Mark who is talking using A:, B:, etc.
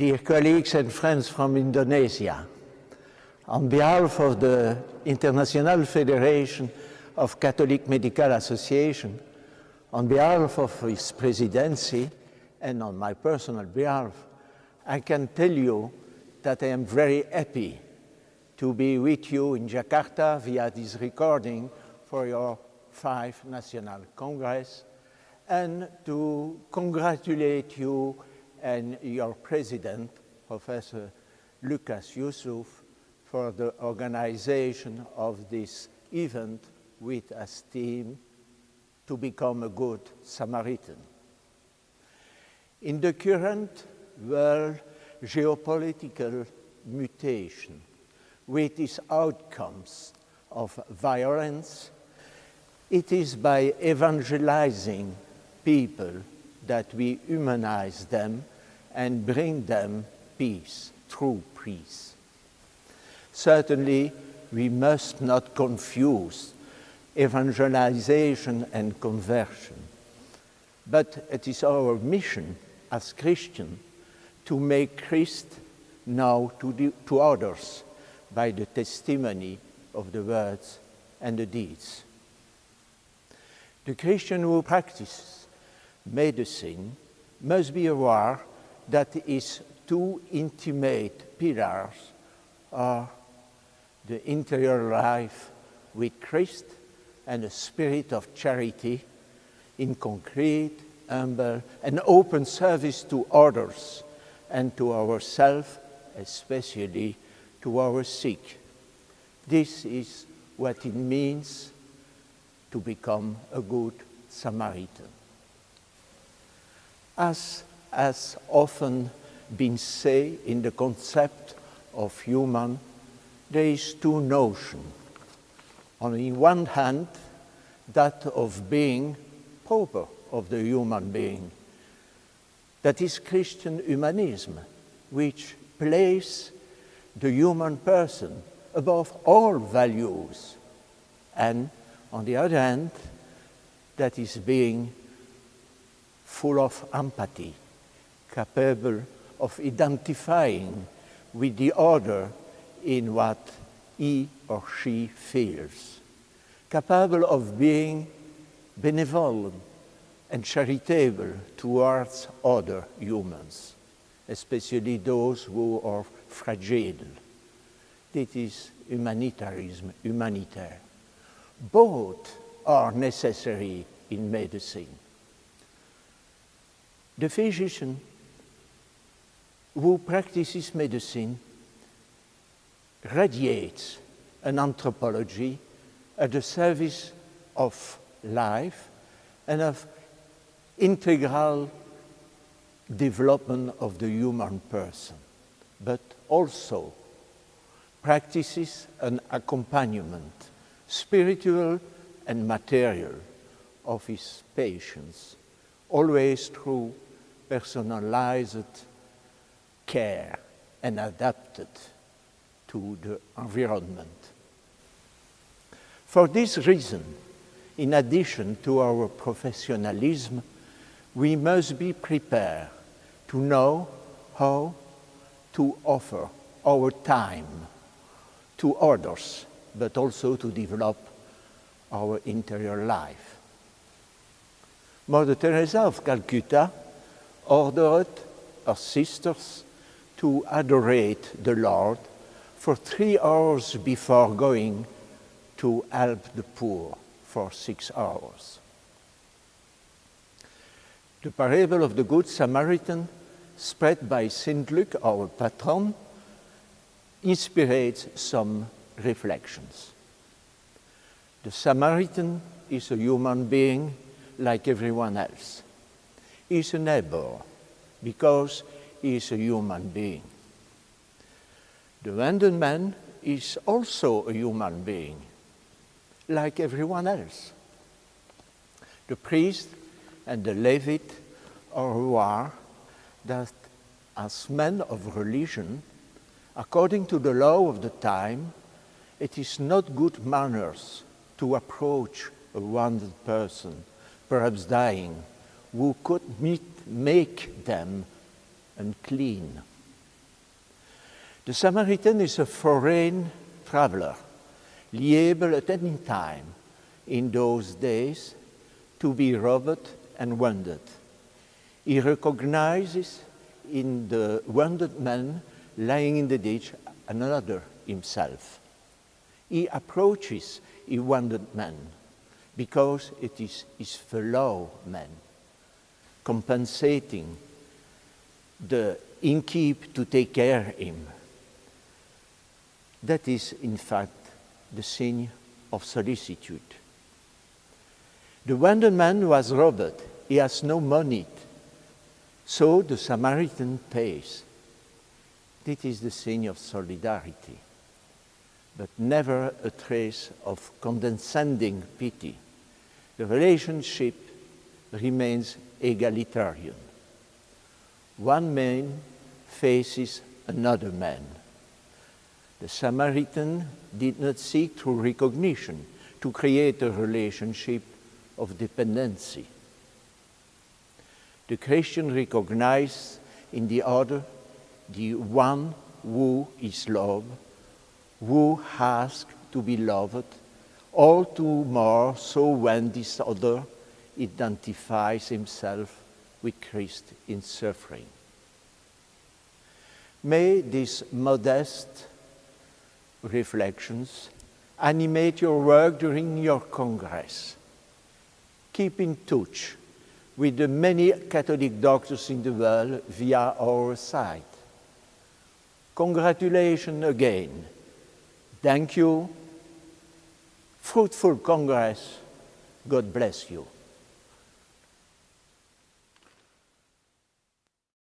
A: Dear colleagues and friends from Indonesia, on behalf of the International Federation of Catholic Medical Association, on behalf of its presidency, and on my personal behalf, I can tell you that I am very happy to be with you in Jakarta via this recording for your 5th National Congress, and to congratulate you and your president, Professor Lucas Yusuf, for the organization of this event with a theme to become a good Samaritan. In the current world geopolitical mutation, with its outcomes of violence, it is by evangelizing people that we humanize them and bring them peace, true peace. Certainly, we must not confuse evangelization and conversion, but it is our mission as Christians to make Christ known to others by the testimony of the words and the deeds. The Christian who practices medicine must be aware that its two intimate pillars are the interior life with Christ and a spirit of charity in concrete, humble, and open service to others and to ourselves, especially to our sick. This is what it means to become a good Samaritan. As has often been said in the concept of human, there is two notions. On the one hand, that of being proper of the human being. That is Christian humanism, which places the human person above all values. And on the other hand, that is being full of empathy, capable of identifying with the other in what he or she feels, capable of being benevolent and charitable towards other humans, especially those who are fragile. This is humanitarianism, humanitarian. Both are necessary in medicine. The physician who practices medicine radiates an anthropology at the service of life and of integral development of the human person, but also practices an accompaniment, spiritual and material, of his patients, always through personalized care and adapted to the environment. For this reason, in addition to our professionalism, we must be prepared to know how to offer our time to others, but also to develop our interior life. Mother Teresa of Calcutta ordered her sisters to adorate the Lord for 3 hours before going to help the poor for 6 hours. The parable of the Good Samaritan, spread by Saint Luke, our patron, inspires some reflections. The Samaritan is a human being like everyone else. He is a neighbor because he is a human being. The wounded man is also a human being, like everyone else. The priest and the Levite are aware that as men of religion, according to the law of the time, it is not good manners to approach a wounded person, perhaps dying, who could make them unclean. The Samaritan is a foreign traveler, liable at any time in those days to be robbed and wounded. He recognizes in the wounded man lying in the ditch another himself. He approaches a wounded man because it is his fellow man, compensating the innkeep to take care of him. That is, in fact, the sin of solicitude. The wounded man was robbed. He has no money. So the Samaritan pays. This is the sin of solidarity, but never a trace of condescending pity. The relationship remains egalitarian. One man faces another man. The Samaritan did not seek through recognition to create a relationship of dependency. The Christian recognizes in the other the one who is loved, who asks to be loved, all too more so when this other identifies himself with Christ in suffering. May these modest reflections animate your work during your Congress. Keep in touch with the many Catholic doctors in the world via our site. Congratulations again. Thank you. Fruitful Congress. God bless you.